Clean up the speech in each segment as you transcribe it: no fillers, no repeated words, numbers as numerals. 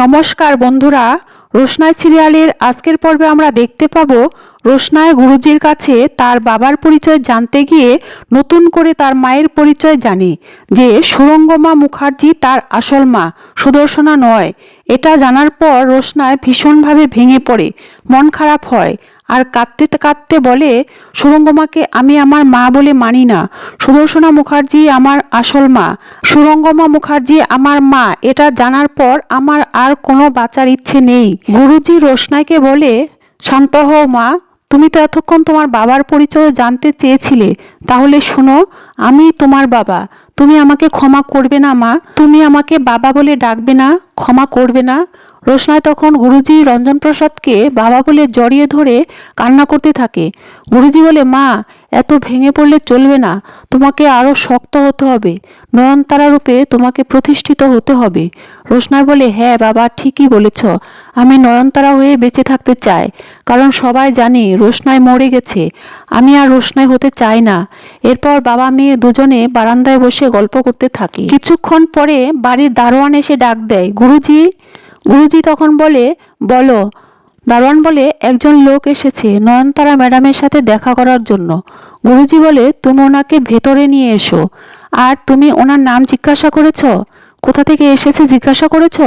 নমস্কার বন্ধুরা, রোশনাই সিরিয়ালের আজকের পর্বে আমরা দেখতে পাবো রোশনাই গুরুজির কাছে তার বাবার পরিচয় জানতে গিয়ে নতুন করে তার মায়ের পরিচয় জানে যে সুরঙ্গমা মুখার্জি তার আসল মা, সুদর্শনা নয়। এটা জানার পর রোশনাই ভীষণভাবে ভেঙে পড়ে, মন খারাপ হয় আর কাঁদতে কাঁদতে বলে, সুরঙ্গমাকে আমি আমার মা বলে মানি না। সুদর্শনা মুখার্জি আমার আসল মা, সুরঙ্গমা মুখার্জি আমার মা। এটা জানার পর আমার আর কোনো বাঁচার ইচ্ছে নেই। গুরুজি রোশনাইকে বলে, শান্ত হও মা, তুমি তো এতক্ষণ তোমার বাবার পরিচয় জানতে চেয়েছিলে, তাহলে শোনো, আমি তোমার বাবা। তুমি আমাকে ক্ষমা করবে না মা? তুমি আমাকে বাবা বলে ডাকবে না, ক্ষমা করবে না? রোশনাই তখন গুরুজি রঞ্জন প্রসাদকে বাবা বলে জড়িয়ে ধরে কান্না করতে থাকে। গুরুজি বলে, মা, এত ভেঙে পড়লে চলবে না, তোমাকে আরও শক্ত হতে হবে, নয়নতারা রূপে তোমাকে প্রতিষ্ঠিত হতে হবে। রোশনাই বলে, হ্যাঁ বাবা, ঠিকই বলেছ, আমি নয়নতারা হয়ে বেঁচে থাকতে চাই, কারণ সবাই জানে রোশনাই মরে গেছে, আমি আর রোশনাই হতে চাই না। এরপর বাবা মেয়ে দুজনে বারান্দায় বসে গল্প করতে থাকে। কিছুক্ষণ পরে বাড়ির দারোয়ান এসে ডাক দেয়, গুরুজি। গুরুজি তখন বলে, বলো। দারোয়ান বলে, একজন লোক এসেছে নয়নতারা ম্যাডামের সাথে দেখা করার জন্য। গুরুজি বলে, তুমি ওনাকে ভেতরে নিয়ে এসো। আর তুমি ওনার নাম জিজ্ঞাসা করেছ? কোথা থেকে এসেছে জিজ্ঞাসা করেছ?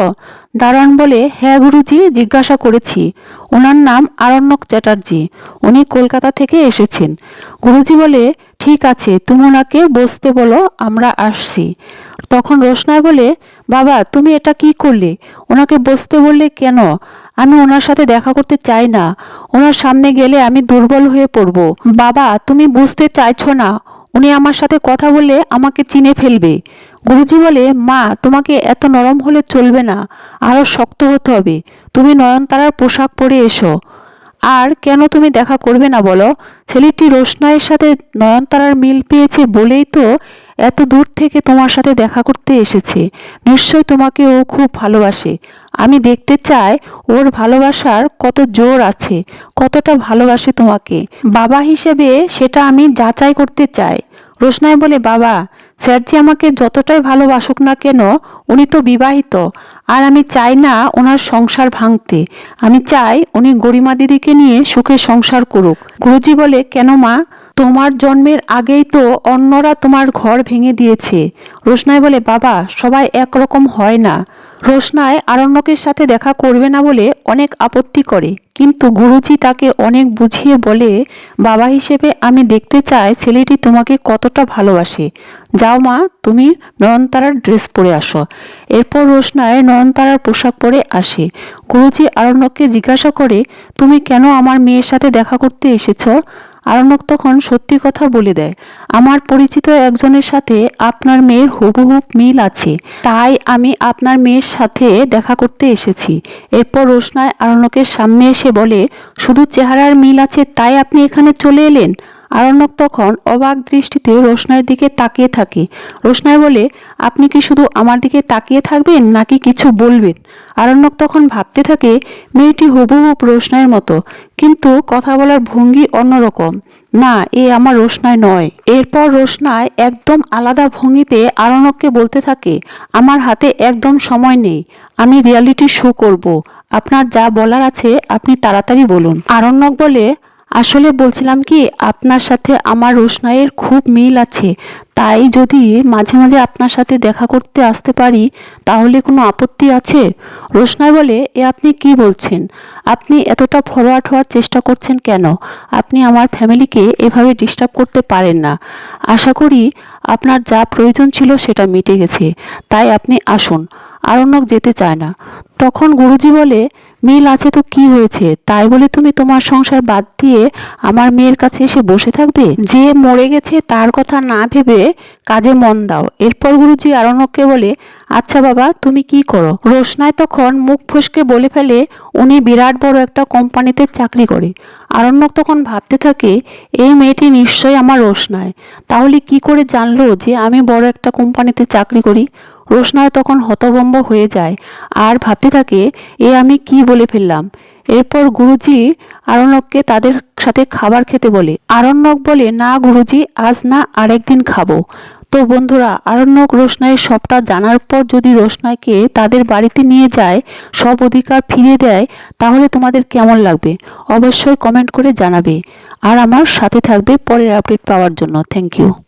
দারোয়ান বলে, হ্যাঁ গুরুজি, জিজ্ঞাসা করেছি। ওনার নাম আরণ্যক চ্যাটার্জি, উনি কলকাতা থেকে এসেছেন। গুরুজি বলে, ঠিক আছে, তুমি ওনাকে বসতে বলো, আমরা আসছি। তখন রোশনাই বলে, বাবা, তুমি এটা কি করলে? ওনাকে বসতে বললে কেন? আমি ওনার সাথে দেখা করতে চাই না, ওনার সামনে গেলে আমি দুর্বল হয়ে পড়ব। বাবা, তুমি বুঝতে চাইছো না, উনি আমার সাথে কথা বলে আমাকে চিনে ফেলবে। গুরুজি বলে, মা, তোমাকে এত নরম হলে চলবে না, আরও শক্ত হতে হবে। তুমি নয়নতারার পোশাক পরে এসো। আর কেন তুমি দেখা করবে না বলো? ছেলেটি রোশনাইয়ের সাথে নয়নতারার মিল পেয়েছে বলেই তো এত দূর থেকে তোমার সাথে দেখা করতে এসেছে। নিশ্চয় তোমাকে ও খুব ভালোবাসে। আমি দেখতে চাই ওর ভালোবাসার কত জোর আছে, কতটা ভালোবাসে তোমাকে। বাবা হিসেবে সেটা আমি যাচাই করতে চাই। রোশনাই বলে, বাবা, স্যারজি আমাকে যতটাই ভালোবাসুক না কেন, উনি তো বিবাহিত, আর আমি চাই না ওনার সংসার ভাঙতে। আমি চাই উনি গরিমা দিদিকে নিয়ে সুখে সংসার করুক। গুরুজি বলে, কেন মা? তোমার জন্মের আগেই তো অন্যরা তোমার ঘর ভেঙে দিয়েছে। রোশনাই বলে, বাবা, সবাই একরকম হয় না। রোশনাই আরণ্যকের সাথে দেখা করবে না বলে অনেক আপত্তি করে, কিন্তু গুরুজি তাকে অনেক বুঝিয়ে বলে, বাবা হিসেবে আমি দেখতে চাই ছেলেটি তোমাকে কতটা ভালোবাসে। যাও মা, তুমি নয়নতারার ড্রেস পরে আসো। এরপর রোশনাই নয়নতারার পোশাক পরে আসে। গুরুজি আরণ্যককে জিজ্ঞাসা করে, তুমি কেন আমার মেয়ের সাথে দেখা করতে এসেছো? আরণ্যক তখন সত্যি কথা বলে দেয়, আমার পরিচিত একজনের সাথে আপনার মেয়ের হুবহু মিল আছে, তাই আমি আপনার মেয়ের সাথে দেখা করতে এসেছি। এরপর রোশনাই আরণ্যকের সামনে এসে বলে, শুধু চেহারার মিল আছে তাই আপনি এখানে চলে এলেন? আরণ্যক তখন অবাক দৃষ্টিতে রোশনাইয়ের দিকে তাকিয়ে থাকে। রোশনাই বলে, আপনি কি শুধু আমার দিকে তাকিয়ে থাকবেন নাকি কিছু বলবেন? আরণ্যক তখন ভাবতে থাকে, মেয়েটি হুবহু রোশনাইয়ের মতো, কিন্তু কথা বলার ভঙ্গি অন্যরকম। না, এ আমার রোশনাই নয়। এরপর রোশনাই একদম আলাদা ভঙ্গিতে আরণ্যককে বলতে থাকে, আমার হাতে একদম সময় নেই, আমি রিয়ালিটি শো করব, আপনার যা বলার আছে আপনি তাড়াতাড়ি বলুন। আরণ্যক বলে, আসলে বলছিলাম কি, আপনার সাথে আমার রোশনাইয়ের খুব মিল আছে, তাই যদি মাঝে মাঝে আপনার সাথে দেখা করতে আসতে পারি তাহলে কোনো আপত্তি আছে? রোশনাই বলে, এ আপনি কি বলছেন? আপনি এতটা ফরওয়ার্ড হওয়ার চেষ্টা করছেন কেন? আপনি আমার ফ্যামিলিকে এভাবে ডিস্টার্ব করতে পারেন না। আশা করি আপনার যা প্রয়োজন ছিল সেটা মিটে গেছে, তাই আপনি আসুন। আরণ্যক যেতে চায় না। তখন গুরুজি বলে, মিল আছে তো কি হয়েছে, তাই বলে তুমি তোমার সংসার বাদ দিয়ে আমার মেয়ের কাছে এসে বসে থাকবে? যে মরে গেছে তার কথা না ভেবে কাজে মন দাও। এরপর গুরুজি আরণ্যককে বলে, আচ্ছা বাবা, তুমি কি করো? রোশনাই তখন মুখ ফসকে বলে ফেলে, উনি বিরাট বড় একটা কোম্পানিতে চাকরি করে। আরণ্যক তখন ভাবতে থাকে, এই মেয়েটি নিশ্চয়ই আমার রোশনাই, তাহলে কি করে জানলো যে আমি বড় একটা কোম্পানিতে চাকরি করি? রোশনাই তখন হতভম্ব হয়ে যায় আর ভাবতে থাকে, এ আমি কি বলে ফেললাম। এরপর গুরুজি আরণ্যককে তাদের সাথে খাবার খেতে বলে। আরণ্যক বলে, না গুরুজি, আজ না, আরেকদিন খাবো। তো তো বন্ধুরা, আরণ্যক রোশনাইয়ের সবটা জানার পর যদি রোশনাইকে তাদের বাড়িতে নিয়ে যায়, সব অধিকার ফিরিয়ে দেয়, তাহলে তোমাদের কেমন লাগবে অবশ্যই কমেন্ট করে জানাবে। আর আমার সাথে থাকবে পরের আপডেট পাওয়ার জন্য। Thank you.